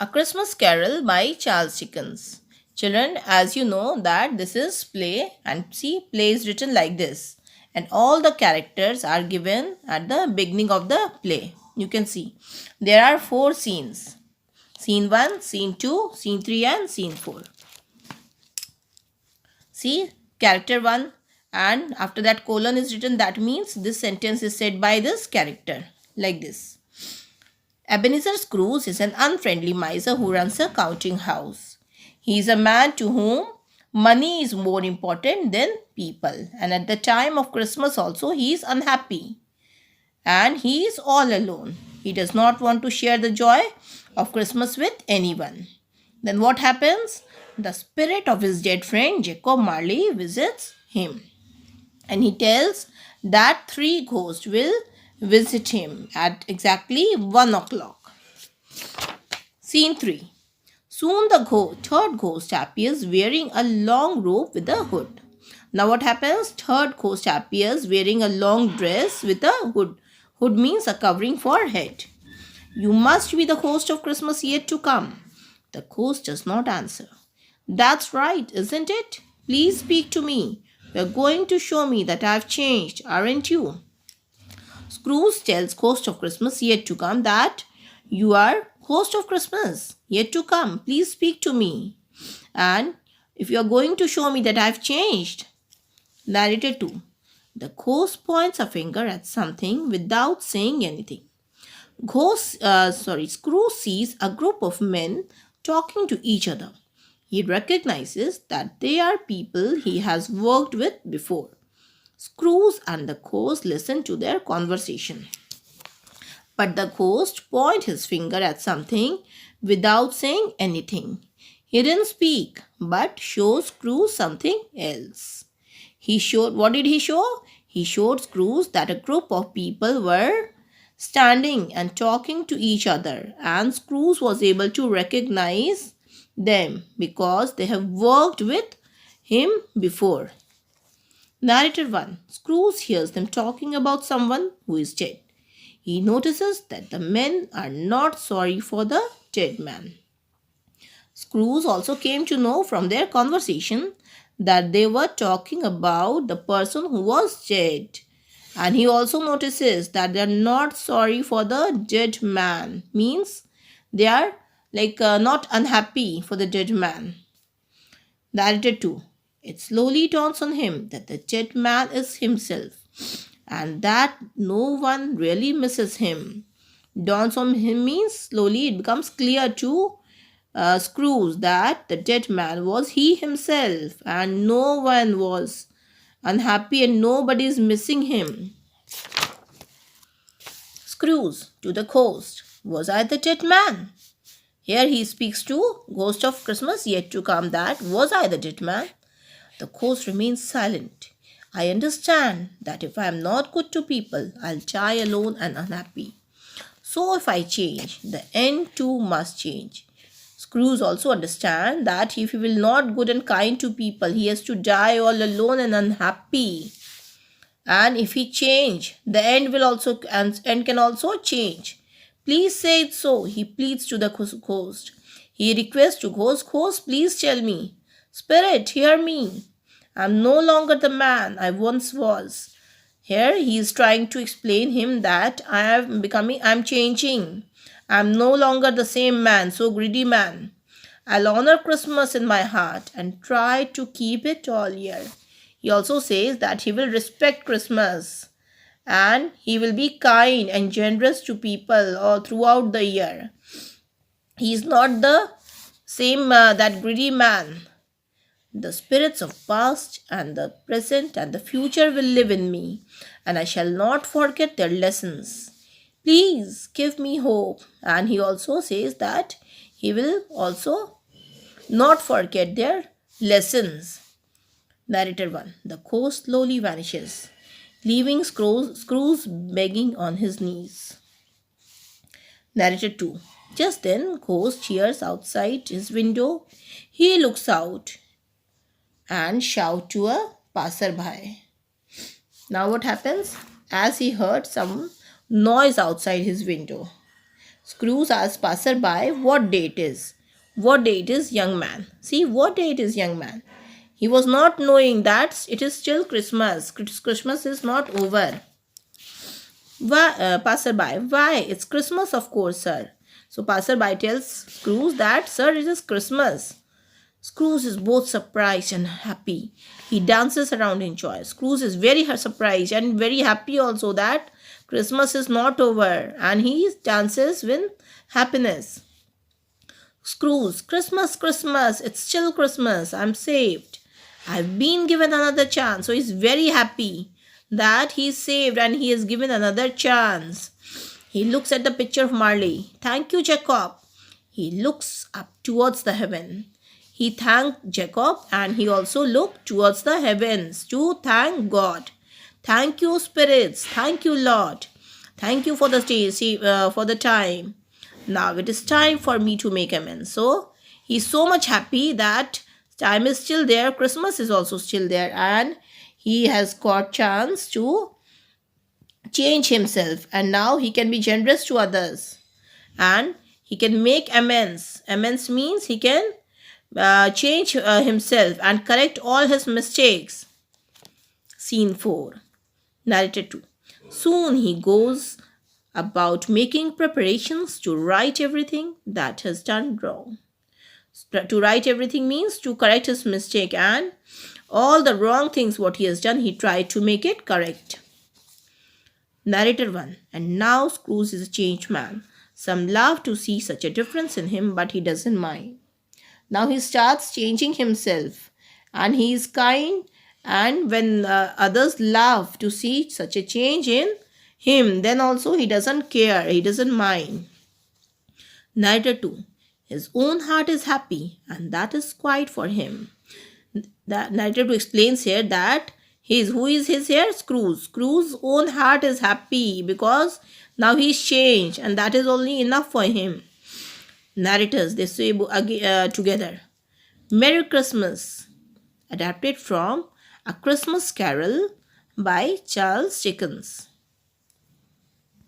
A Christmas Carol by Charles Dickens. Children, as you know that this is play and see play is written like this and all the characters are given at the beginning of the play. You can see there are four scenes. Scene 1, scene 2, scene 3 and scene 4. See character 1 and after that colon is written, that means this sentence is said by this character like this. Ebenezer Scrooge is an unfriendly miser who runs a counting house. He is a man to whom money is more important than people, and at the time of Christmas also he is unhappy and he is all alone. He does not want to share the joy of Christmas with anyone. Then what happens? The spirit of his dead friend Jacob Marley visits him and he tells that three ghosts will visit him at exactly 1 o'clock. Scene 3. Soon the third ghost appears wearing a long robe with a hood. Now what happens? Third ghost appears wearing a long dress with a hood. Hood means a covering for head. You must be the host of Christmas yet to come. The ghost does not answer. That's right, isn't it? Please speak to me. You're going to show me that I've changed, aren't you? Scrooge tells Ghost of Christmas yet to come that you are Ghost of Christmas yet to come. Please speak to me. And if you are going to show me that I've changed. Narrator 2. The ghost points a finger at something without saying anything. Scrooge sees a group of men talking to each other. He recognizes that they are people he has worked with before. Scrooge and the ghost listen to their conversation. But the ghost points his finger at something without saying anything. He didn't speak, but shows Scrooge something else. What did he show? He showed Scrooge that a group of people were standing and talking to each other, and Scrooge was able to recognize them because they have worked with him before. Narrator 1. Scrooge hears them talking about someone who is dead. He notices that the men are not sorry for the dead man. Scrooge also came to know from their conversation that they were talking about the person who was dead. And he also notices that they are not sorry for the dead man. Means they are not unhappy for the dead man. Narrator 2. It slowly dawns on him that the dead man is himself and that no one really misses him. Dawns on him means slowly it becomes clear to Scrooge that the dead man was he himself and no one was unhappy and nobody is missing him. Scrooge to the ghost. Was I the dead man? Here he speaks to Ghost of Christmas yet to come that was I the dead man? The ghost remains silent. I understand that if I am not good to people, I'll die alone and unhappy. So if I change, the end too must change. Scrooge also understands that if he will not good and kind to people, he has to die all alone and unhappy. And if he change, the end can also change. Please say it so, he pleads to the ghost. He requests to ghost, please tell me. Spirit, hear me. I am no longer the man I once was. Here he is trying to explain him that I am changing. I am no longer the same man, so greedy man. I'll honor Christmas in my heart and try to keep it all year. He also says that he will respect Christmas and he will be kind and generous to people all throughout the year. He is not the same that greedy man. The spirits of past and the present and the future will live in me, and I shall not forget their lessons. Please give me hope. And he also says that he will also not forget their lessons. Narrator 1. The ghost slowly vanishes, leaving Scrooge begging on his knees. Narrator 2. Just then, ghost hears outside his window. He looks out and shout to a passerby. Now what happens? As he heard some noise outside his window, Scrooge asks passerby what day it is. What day it is, young man? See, what day it is, young man? He was not knowing that it is still Christmas. Christmas is not over. Why, passerby, why? It's Christmas, of course, sir. So passerby tells Scrooge that, sir, it is Christmas. Scrooge is both surprised and happy. He dances around in joy. Scrooge is very surprised and very happy also that Christmas is not over, and he dances with happiness. Scrooge, Christmas, Christmas, it's still Christmas. I'm saved. I've been given another chance. So he's very happy that he's saved and he is given another chance. He looks at the picture of Marley. Thank you, Jacob. He looks up towards the heaven. He thanked Jacob and he also looked towards the heavens to thank God. Thank you, spirits. Thank you, Lord. Thank you for the time. Now it is time for me to make amends. So he's so much happy that time is still there. Christmas is also still there, and he has got chance to change himself, and now he can be generous to others, and he can make amends. Amends means he can change himself and correct all his mistakes. Scene 4. Narrator 2. Soon he goes about making preparations to right everything that has done wrong. To right everything means to correct his mistake, and all the wrong things what he has done, he tried to make it correct. Narrator 1. And now Scrooge is a changed man. Some laugh to see such a difference in him, but he doesn't mind. Now he starts changing himself, and he is kind, and when others laugh to see such a change in him, then also he doesn't care, he doesn't mind. Narrator 2. His own heart is happy, and that is quite for him. The narrator 2 explains here that who is his here? Scrooge. Scrooge's own heart is happy because now he's changed, and that is only enough for him. Narrators, they say together, Merry Christmas, adapted from A Christmas Carol by Charles Dickens.